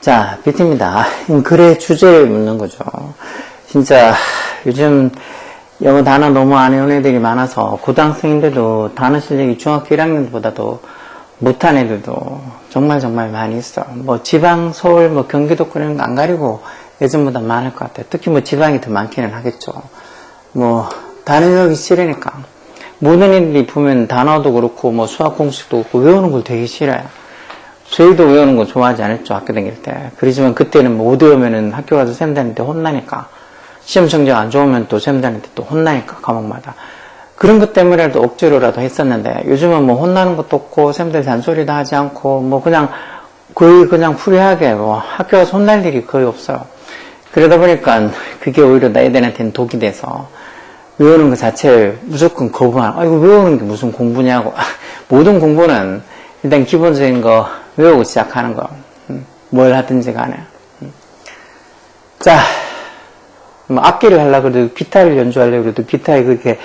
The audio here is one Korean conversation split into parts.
자, 비트입니다. 글의 주제를 묻는 거죠. 진짜 요즘 영어 단어 너무 안 외우는 애들이 많아서 고등학생인데도 단어 실력이 중학교 1학년보다도 못한 애들도 정말 많이 있어. 뭐 지방, 서울, 뭐 경기도 그런 거 안 가리고 예전보다 많을 것 같아요. 특히 뭐 지방이 더 많기는 하겠죠. 뭐 단어 외우기 싫으니까. 모든 애들이 보면 단어도 그렇고 뭐 수학 공식도 그렇고 외우는 걸 되게 싫어요. 저희도 외우는 거 좋아하지 않았죠, 학교 다닐 때. 그러지만 그때는 뭐 못 외우면은 학교 가서 쌤 다닐 때 혼나니까. 시험 성적 안 좋으면 또 쌤 다닐 때 또 혼나니까, 과목마다. 그런 것 때문에라도 억지로라도 했었는데, 요즘은 뭐 혼나는 것도 없고, 쌤들 잔소리도 하지 않고, 뭐 거의 그냥 프리하게 뭐 학교 가서 혼날 일이 거의 없어요. 그러다 보니까 그게 오히려 애들한테는 독이 돼서, 외우는 것 자체를 무조건 거부하는, 이거 외우는 게 무슨 공부냐고. 모든 공부는 일단 기본적인 거 외우고 시작하는 거. 뭘 하든지 간에. 자, 뭐 악기를 하려고 해도 기타를 연주하려고 해도 기타에 그렇게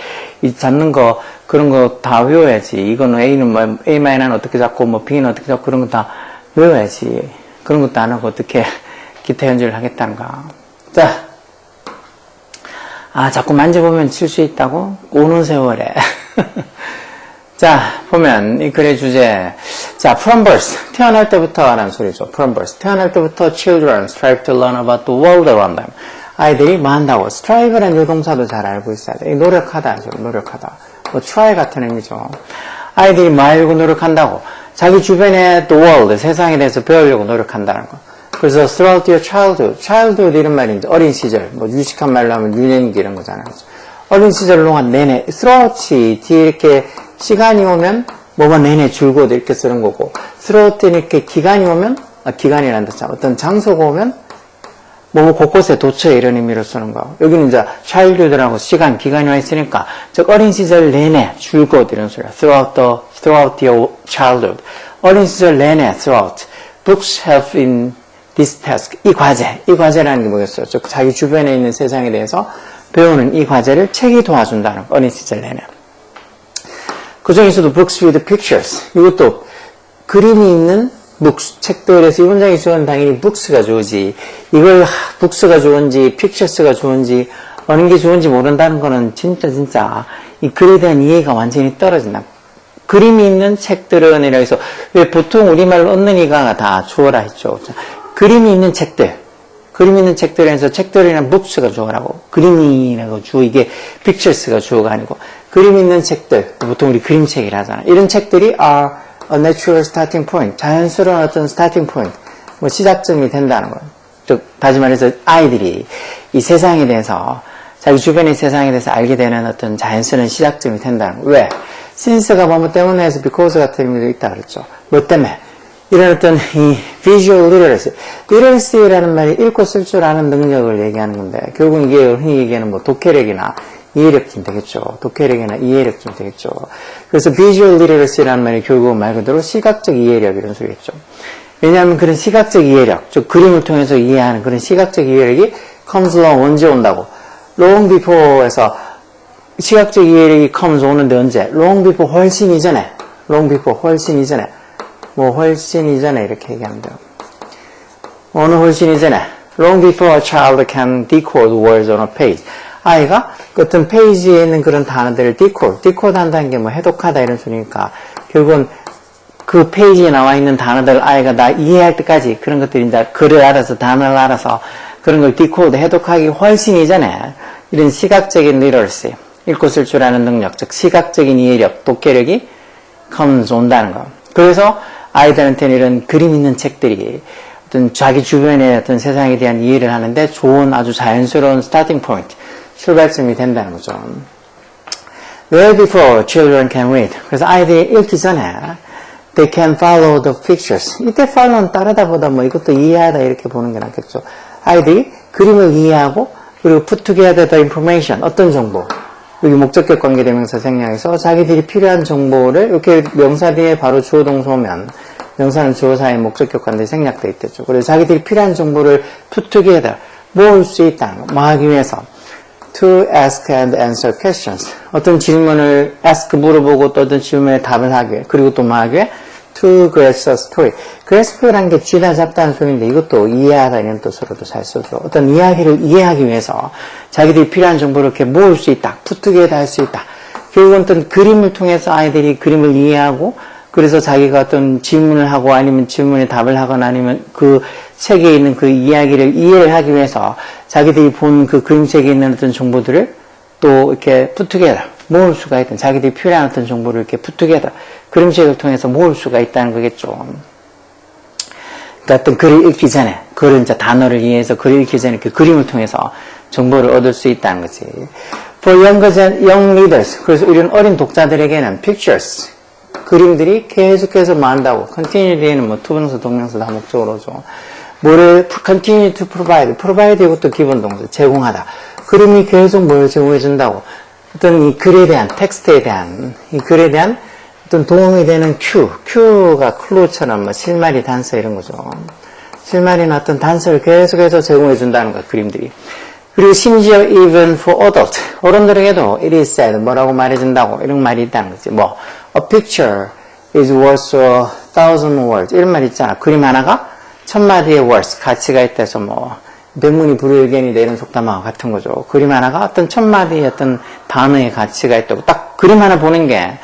잡는 거, 그런 거 다 외워야지. 이거는 A는 뭐, A 마이너는 어떻게 잡고, 뭐 B는 어떻게 잡고, 그런 거 다 외워야지. 그런 것도 안 하고 어떻게 기타 연주를 하겠다는가. 자, 자꾸 만져보면 칠 수 있다고? 오는 세월에. 자, 보면 이 글의 주제. 자, from birth. 태어날 때부터 라는 소리죠. from birth. 태어날 때부터 children strive to learn about the world around them. 아이들이 뭐 한다고? strive라는 요동사도 잘 알고 있어야 돼. 노력하다, 노력하다. 뭐 try 같은 의미죠. 아이들이 뭐 알고 노력한다고? 자기 주변의 the world, 세상에 대해서 배우려고 노력한다는 거. 그래서 throughout your childhood 이런 말이 이제 어린 시절, 뭐 유식한 말로 하면 유년기 이런 거잖아요. 어린 시절 동안 내내 throughout이 뒤에 이렇게 시간이 오면 뭐가 내내 줄곧 이렇게 쓰는 거고, throughout는 이렇게 기간이 오면, 기간이라는 뜻, 어떤 장소가 오면 뭐 곳곳에 도처에 이런 의미로 쓰는 거. 여기는 이제 childhood라고 시간, 기간이 와 있으니까 즉 어린 시절 내내 줄곧 이런 소리야. throughout your childhood. 어린 시절 내내 throughout. Books help in this task. 이 과제라는 게 뭐겠어요? 즉 자기 주변에 있는 세상에 대해서 배우는 이 과제를 책이 도와준다는 거. 어린 시절 내내. 그 중에서도 books with pictures. 이것도 그림이 있는 books, 책들에서 이 문장이 좋은 당연히 books가 좋으지. 이걸 books가 좋은지 pictures가 좋은지 어느 게 좋은지 모른다는 거는 진짜 이 글에 대한 이해가 완전히 떨어진다. 그림이 있는 책들은 이라 해서 왜 보통 우리말로 얻는 이가 다 주어라 했죠. 그림이 있는 책들에서 책들이란 books가 주어라고. 그림이라고 주어, 이게 pictures가 주어가 아니고. 그림 있는 책들, 보통 우리 그림책이라 하잖아. 이런 책들이 are a natural starting point. 자연스러운 어떤 starting point. 뭐 시작점이 된다는 거예요. 즉, 다시 말해서 아이들이 이 세상에 대해서, 자기 주변의 세상에 대해서 알게 되는 어떤 자연스러운 시작점이 된다는 거예요. 왜? since가 뭐뭐 때문에 해서 because 같은 의미도 있다 그랬죠. 뭐 때문에? 이런 어떤 이 visual literacy라는 말이 읽고 쓸 줄 아는 능력을 얘기하는 건데, 결국 이게 흔히 얘기하는 뭐 독해력이나 이해력쯤 되겠죠. 독해력이나 이해력쯤 되겠죠. 그래서 visual literacy라는 말이 결국 말 그대로 시각적 이해력 이런 소리겠죠. 왜냐하면 그런 시각적 이해력, 즉 그림을 통해서 이해하는 그런 시각적 이해력이 comes along 언제 온다고? long before에서 시각적 이해력이 comes 오는데 언제? long before 훨씬 이전에. 뭐 훨씬 이전에 이렇게 얘기하면 돼요. 어느 훨씬 이전에. long before a child can decode words on a page. 아이가 어떤 페이지에 있는 그런 단어들을 decode 한다는 게 뭐 해독하다 이런 소리니까 결국은 그 페이지에 나와 있는 단어들 아이가 다 이해할 때까지 그런 것들이 이제 글을 알아서 단어를 알아서 그런 걸 decode 해독하기 훨씬 이전에 이런 시각적인 literacy, 읽고 쓸 줄 아는 능력, 즉 시각적인 이해력, 독해력이 comes 온다는 거. 그래서 아이들한테는 이런 그림 있는 책들이 어떤 자기 주변의 어떤 세상에 대한 이해를 하는데 좋은 아주 자연스러운 starting point, 출발점이 된다는 거죠. Well before children can read. 그래서 아이들이 읽기 전에 they can follow the pictures. 이때 follow는 따르다 보다 뭐 이것도 이해하다 이렇게 보는 게 낫겠죠. 아이들이 그림을 이해하고 그리고 put together the information. 어떤 정보? 여기 목적격 관계대명사 생략해서 자기들이 필요한 정보를 이렇게 명사 뒤에 바로 주어 동사 오면 명사는 주어 사이에 목적격 관계 생략되어 있겠죠. 그래서 자기들이 필요한 정보를 put together 모을 수 있다는 거. 뭐 하기 위해서 to ask and answer questions. 어떤 질문을 ask 물어보고 또 어떤 질문에 답을 하기 위해 그리고 또 뭐 하기 위해 to grasp a story. grasp라는 게 쥐다 잡다는 소리인데 이것도 이해하다 이런 뜻으로도 잘 쓰죠. 어떤 이야기를 이해하기 위해서 자기들이 필요한 정보를 이렇게 모을 수 있다. 푸트게더 할 수 있다. 결국은 어떤 그림을 통해서 아이들이 그림을 이해하고 그래서 자기가 어떤 질문을 하고 아니면 질문에 답을 하거나 아니면 그 책에 있는 그 이야기를 이해를 하기 위해서 자기들이 본 그 그림책에 있는 어떤 정보들을 또 이렇게 푸트게더 모을 수가 있다. 자기들이 필요한 어떤 정보를 이렇게 푸트게더 그림책을 통해서 모을 수가 있다는 거겠죠. 그러니까 어떤 글을 읽기 전에 글은 이제 단어를 이해해서 글을 읽기 전에 그 그림을 통해서 정보를 얻을 수 있다는 거지. For young readers, 그래서 우리는 어린 독자들에게는 pictures, 그림들이 계속해서 뭐 한다고. continue 뒤에는 뭐 투부정사, 동명사 다 목적으로 오죠. 뭐를 continue to provide 이것도 기본 동사, 제공하다. 그림이 계속 뭘 제공해 준다고. 어떤 이 글에 대한, 텍스트에 대한, 이 글에 대한 어떤 도움이 되는 큐가 클루처럼 뭐 실마리, 단서 이런 거죠. 실마리나 어떤 단서를 계속해서 제공해 준다는 거야, 그림들이. 그리고 심지어 even for adult, 어른들에게도 it is said, 뭐라고 말해준다고, 이런 말이 있다는 거지. 뭐, a picture is worth 1,000 words. 이런 말 있잖아. 그림 하나가 1000마디의 words, 가치가 있다 해서 뭐, 백문이 불여일견이다 이런 속담하고 같은 거죠. 그림 하나가 어떤 1000마디의 어떤 단어의 가치가 있다고. 딱 그림 하나 보는 게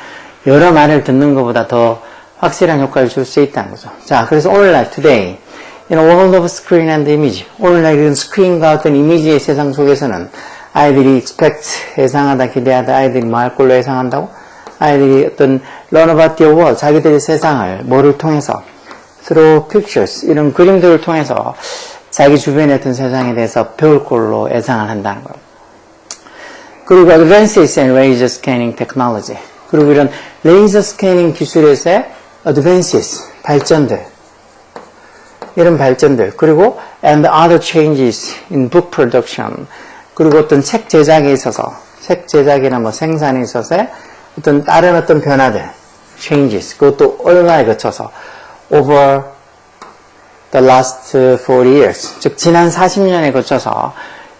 여러 말을 듣는 것보다 더 확실한 효과를 줄 수 있다는 거죠. 자, 그래서 오늘날 today, in a world of screen and image, 오늘날 이런 스크린과 어떤 이미지의 세상 속에서는 아이들이 expect, 예상하다, 기대하다, 아이들이 뭐 할 걸로 예상한다고? 아이들이 어떤 learn about their world, 자기들의 세상을 뭐를 통해서 through pictures, 이런 그림들을 통해서 자기 주변의 어떤 세상에 대해서 배울 걸로 예상을 한다는 거예요. 그리고 advances in laser scanning technology, 그리고 이런 레이저 스캐닝 기술에서의 advances, 발전들, 이런 발전들, 그리고 and other changes in book production, 그리고 어떤 책 제작에 있어서, 책 제작이나 뭐 생산에 있어서의 어떤 다른 어떤 변화들, changes, 그것도 얼마에 거쳐서 over the last 40 years, 즉 지난 40년에 거쳐서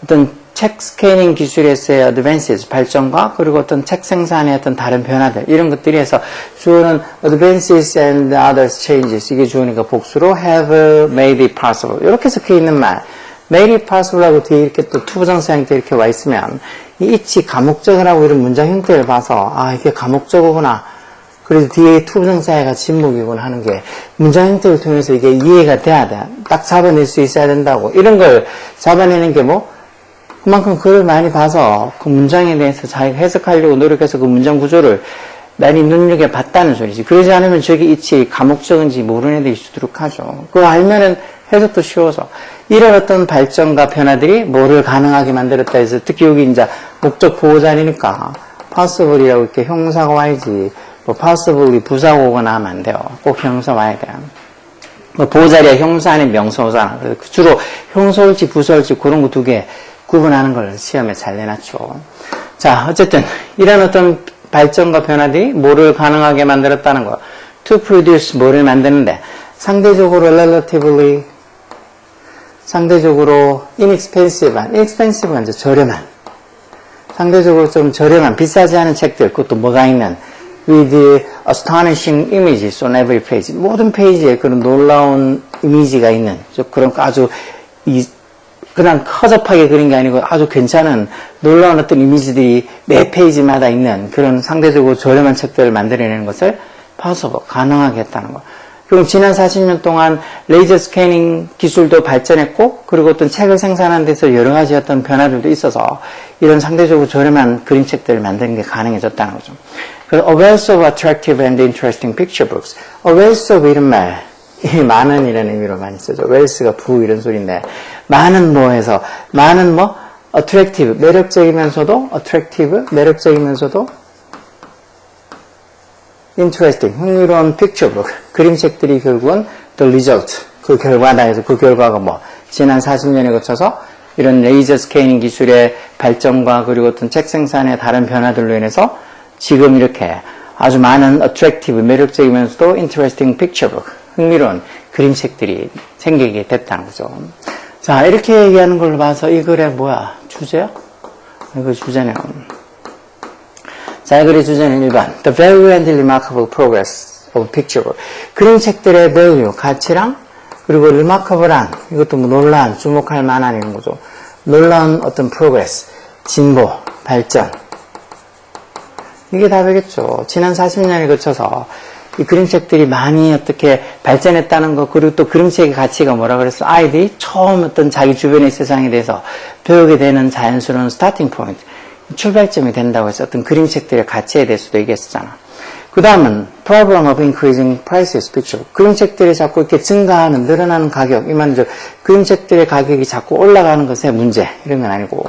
어떤 책 스캐닝 기술에서의 advances, 발전과 그리고 어떤 책 생산의 어떤 다른 변화들, 이런 것들이 해서 주어는 advances and other changes, 이게 주어니까 복수로 have made it possible. 이렇게 섞여 있는 말, made it possible하고 뒤에 이렇게 또 투부정사 형태 이렇게 와 있으면 이 it이 가목적을 하고 이런 문장 형태를 봐서 아, 이게 가목적어구나. 그래서 뒤에 투부정사가 진목이구나 하는 게 문장 형태를 통해서 이게 이해가 돼야 돼. 딱 잡아낼 수 있어야 된다고. 이런 걸 잡아내는 게 뭐? 그만큼 글을 많이 봐서 그 문장에 대해서 자기가 해석하려고 노력해서 그 문장 구조를 많이 눈여겨봤다는 소리지. 그러지 않으면 저게 이치 가목적인지 모르는 애들이 있도록 하죠. 그거 알면은 해석도 쉬워서. 이런 어떤 발전과 변화들이 뭐를 가능하게 만들었다 해서 특히 여기 이제 목적 보호자리니까 possible이라고 이렇게 형사가 와야지. 뭐 possibly 부사가 오거나 하면 안 돼요. 꼭 형사 와야 돼요. 뭐 보호자리가 형사 아닌 명사 오잖아. 그래서 주로 형사올지 부사올지 그런 거 두 개 구분하는 걸 시험에 잘 내놨죠. 자, 어쨌든 이런 어떤 발전과 변화들이 뭐를 가능하게 만들었다는 거. To produce 뭐를 만드는데 상대적으로 relatively 상대적으로 inexpensive한 이제 저렴한 상대적으로 좀 저렴한 비싸지 않은 책들 그것도 뭐가 있는 with astonishing images on every page 모든 페이지에 그런 놀라운 이미지가 있는 그런 아주 그냥 허접하게 그린 게 아니고 아주 괜찮은 놀라운 어떤 이미지들이 매 페이지마다 있는 그런 상대적으로 저렴한 책들을 만들어내는 것을 possible, 가능하게 했다는 거. 그럼 지난 40년 동안 레이저 스캐닝 기술도 발전했고 그리고 어떤 책을 생산하는 데서 여러 가지 어떤 변화들도 있어서 이런 상대적으로 저렴한 그림책들을 만드는 게 가능해졌다는 거죠. 그래서 a wealth of attractive and interesting picture books. a wealth of 이런 말, 이 많은 이라는 의미로 많이 쓰죠. wealth가 부 이런 소리인데 많은 뭐해서 많은 뭐 attractive 매력적이면서도 attractive 매력적이면서도 interesting 흥미로운 picture book 그림책들이 결국은 the result 그 결과다 해서 그 결과가 뭐 지난 40년에 거쳐서 이런 레이저 스캐닝 기술의 발전과 그리고 어떤 책 생산의 다른 변화들로 인해서 지금 이렇게 아주 많은 attractive 매력적이면서도 interesting picture book 흥미로운 그림책들이 생기게 됐다는 거죠. 자, 이렇게 얘기하는 걸 봐서 이 글의 뭐야? 주제야? 이거 주제는. 자, 이 글의 주제는 1번. The value and remarkable progress of picture book. 그림책들의 value, 가치랑, 그리고 remarkable한, 이것도 뭐 놀라운, 주목할 만한 이런 거죠. 놀라운 어떤 progress, 진보, 발전. 이게 답이겠죠. 지난 40년에 거쳐서 이 그림책들이 많이 어떻게 발전했다는 거, 그리고 또 그림책의 가치가 뭐라 그랬어? 아이들이 처음 어떤 자기 주변의 세상에 대해서 배우게 되는 자연스러운 스타팅 포인트, 출발점이 된다고 해서 어떤 그림책들의 가치에 대해서도 얘기했었잖아. 그 다음은 problem of increasing prices picture. 그림책들이 자꾸 이렇게 증가하는, 늘어나는 가격, 이 말은 그림책들의 가격이 자꾸 올라가는 것의 문제, 이런 건 아니고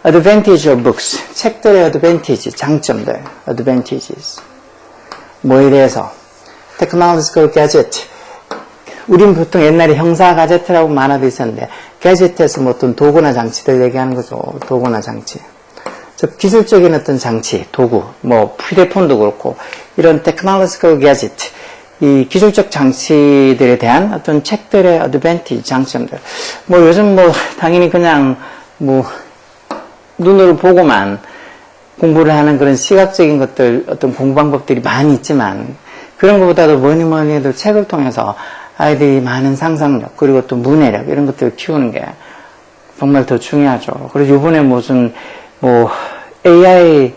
advantage of books. 책들의 advantage, 장점들, advantages. 뭐에 대해서? technological gadget. 우린 보통 옛날에 형사 가제트라고 만화도 있었는데, gadget에서 뭐 어떤 도구나 장치들 얘기하는 거죠. 도구나 장치. 즉, 기술적인 어떤 장치, 도구, 뭐, 휴대폰도 그렇고, 이런 technological gadget. 이 기술적 장치들에 대한 어떤 책들의 advantage, 장점들. 뭐, 요즘 뭐, 당연히 그냥, 뭐, 눈으로 보고만 공부를 하는 그런 시각적인 것들, 어떤 공부 방법들이 많이 있지만, 그런 것보다도 뭐니 해도 책을 통해서 아이들이 많은 상상력, 그리고 또 문해력, 이런 것들을 키우는 게 정말 더 중요하죠. 그래서 요번에 무슨, 뭐, AI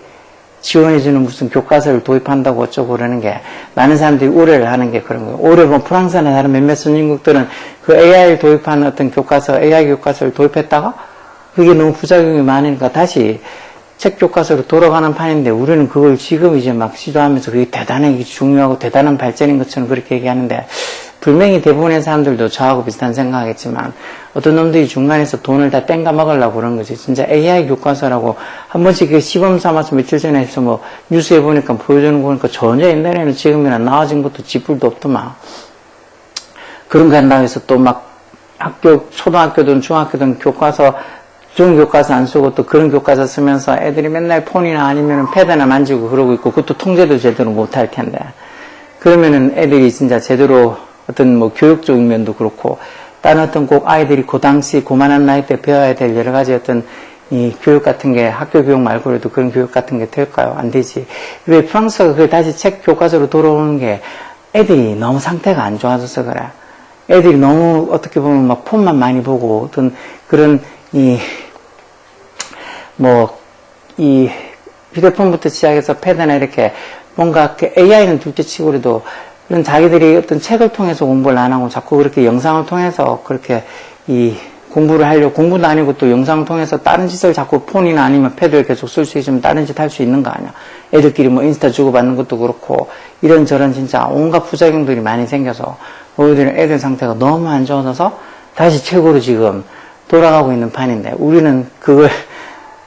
지원해주는 무슨 교과서를 도입한다고 어쩌고 그러는 게 많은 사람들이 우려를 하는 게 그런 거예요. 올해 뭐 프랑스나 다른 몇몇 선진국들은 그 AI를 도입한 어떤 교과서, AI 교과서를 도입했다가 그게 너무 부작용이 많으니까 다시 책 교과서로 돌아가는 판인데 우리는 그걸 지금 이제 막 시도하면서 그게 대단하게 중요하고 대단한 발전인 것처럼 그렇게 얘기하는데 분명히 대부분의 사람들도 저하고 비슷한 생각하겠지만 어떤 놈들이 중간에서 돈을 다 땡가 먹으려고 그런 거지. 진짜 AI 교과서라고 한 번씩 그 시범 삼아서 며칠 전에 해서 뭐 뉴스에 보니까 보여주는 거 보니까 전혀 옛날에는 지금이나 나아진 것도 지뿔도 없더만. 그런 거 한다고 해서 또 막 학교, 초등학교든 중학교든 교과서 좋은 교과서 안 쓰고 또 그런 교과서 쓰면서 애들이 맨날 폰이나 아니면 패드나 만지고 그러고 있고 그것도 통제도 제대로 못할 텐데 그러면은 애들이 진짜 제대로 어떤 뭐 교육적인 면도 그렇고 다른 어떤 꼭 아이들이 그 당시 그만한 나이 때 배워야 될 여러 가지 어떤 이 교육 같은 게 학교 교육 말고라도 그런 교육 같은 게 될까요? 안 되지. 왜 프랑스가 그걸 다시 책 교과서로 돌아오는 게 애들이 너무 상태가 안 좋아져서 그래. 애들이 너무 어떻게 보면 막 폰만 많이 보고 어떤 그런 이 휴대폰부터 시작해서 패드나 이렇게 뭔가 AI는 둘째 치고 그래도 이런 자기들이 어떤 책을 통해서 공부를 안 하고 자꾸 그렇게 영상을 통해서 그렇게 이 공부를 하려고 공부도 아니고 또 영상을 통해서 다른 짓을 자꾸 폰이나 아니면 패드를 계속 쓸 수 있으면 다른 짓 할 수 있는 거 아니야. 애들끼리 뭐 인스타 주고받는 것도 그렇고 이런저런 진짜 온갖 부작용들이 많이 생겨서 오히려 애들 상태가 너무 안 좋아져서 다시 책으로 지금 돌아가고 있는 판인데 우리는 그걸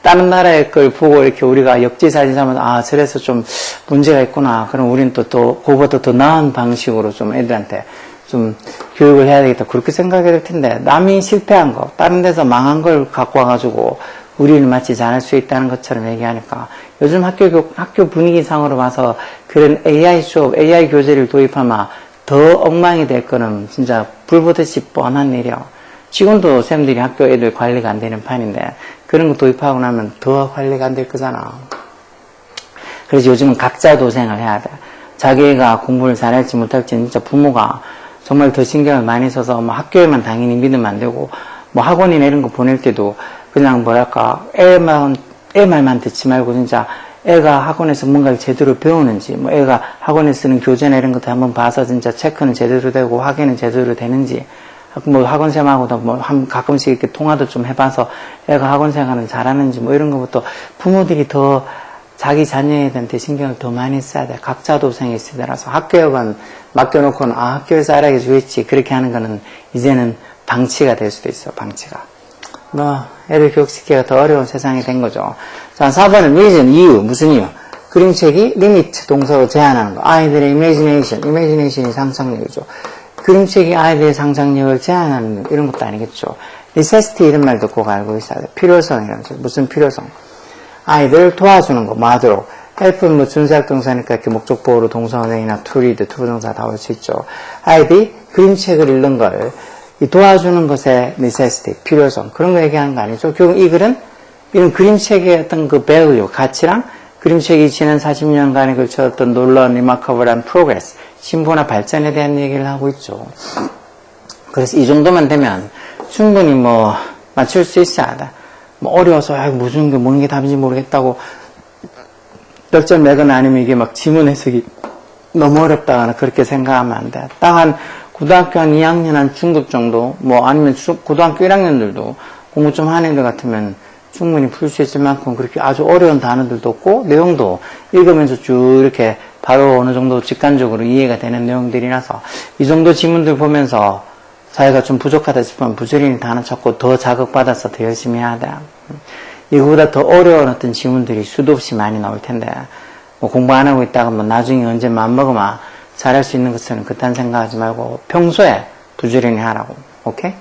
다른 나라의 걸 보고 이렇게 우리가 역지사지 삼아서 아 저래서 좀 문제가 있구나. 그럼 우리는 또 그거보다 더 나은 방식으로 좀 애들한테 좀 교육을 해야 되겠다. 그렇게 생각해야 될 텐데 남이 실패한 거 다른 데서 망한 걸 갖고 와가지고 우리는 마치 잘할 수 있다는 것처럼 얘기하니까 요즘 학교 분위기상으로 봐서 그런 AI 수업, AI 교재를 도입하면 더 엉망이 될 거는 진짜 불보듯이 뻔한 일이야. 지금도 쌤들이 학교 애들 관리가 안 되는 판인데 그런 거 도입하고 나면 더 관리가 안 될 거잖아. 그래서 요즘은 각자 도생을 해야 돼. 자기가 공부를 잘할지 못할지 진짜 부모가 정말 더 신경을 많이 써서 뭐 학교에만 당연히 믿으면 안 되고 뭐 학원이나 이런 거 보낼 때도 그냥 뭐랄까 애 말만 듣지 말고 진짜 애가 학원에서 뭔가를 제대로 배우는지 뭐 애가 학원에 쓰는 교재나 이런 것도 한번 봐서 진짜 체크는 제대로 되고 확인은 제대로 되는지 뭐 학원생하고도 뭐 가끔씩 이렇게 통화도 좀 해봐서 애가 학원생활은 잘하는지 뭐 이런 것부터 부모들이 더 자기 자녀애들한테 신경을 더 많이 써야 돼. 각자 도생이 있으더라서 학교에만 맡겨놓고는 아 학교에서 알아게 주겠지 그렇게 하는 거는 이제는 방치가 될 수도 있어. 방치가. 뭐 애들 교육시키기가 더 어려운 세상이 된 거죠. 자 4번은 reason, 이유. 무슨 이유? 그림책이 limit, 동사로 제한하는 거. 아이들의 imagination이 상상력이죠. 그림책이 아이들의 상상력을 제한하는 이런 것도 아니겠죠. necessity 이런 말도 꼭 알고 있어야 돼. 필요성이라는 거. 무슨 필요성? 아이들을 도와주는 거, 뭐 하도록. help는 뭐 준사역동사니까 이렇게 목적보호로 동사원형이나 to read, 투부정사 다 올 수 있죠. 아이들이 그림책을 읽는 걸 이 도와주는 것에 necessity, 필요성. 그런 거 얘기하는 거 아니죠. 결국 이 글은 이런 그림책의 어떤 그 value, 가치랑 그림책이 지난 40년간에 걸쳐 어떤 놀라운 remarkable한 progress,進歩나 발전에 대한 얘기를 하고 있죠. 그래서 이 정도만 되면 충분히 뭐 맞출 수 있어야 돼. 뭐 어려워서 무슨 게 뭔 게 답인지 모르겠다고 몇 점 매거나 아니면 이게 막 지문 해석이 너무 어렵다거나 그렇게 생각하면 안 돼. 딱 한 고등학교 한 2학년 한 중급 정도, 뭐 아니면 고등학교 1학년들도 공부 좀 하는 애들 같으면 충분히 풀 수 있을 만큼 그렇게 아주 어려운 단어들도 없고 내용도 읽으면서 쭉 이렇게 바로 어느 정도 직관적으로 이해가 되는 내용들이라서 이 정도 지문들 보면서 자기가 좀 부족하다 싶으면 부지런히 단어 찾고 더 자극받아서 더 열심히 해야 돼. 이거보다 더 어려운 어떤 지문들이 수도 없이 많이 나올 텐데 뭐 공부 안 하고 있다가 뭐 나중에 언제 마음먹으면 잘할 수 있는 것은 그딴 생각하지 말고 평소에 부지런히 하라고. 오케이?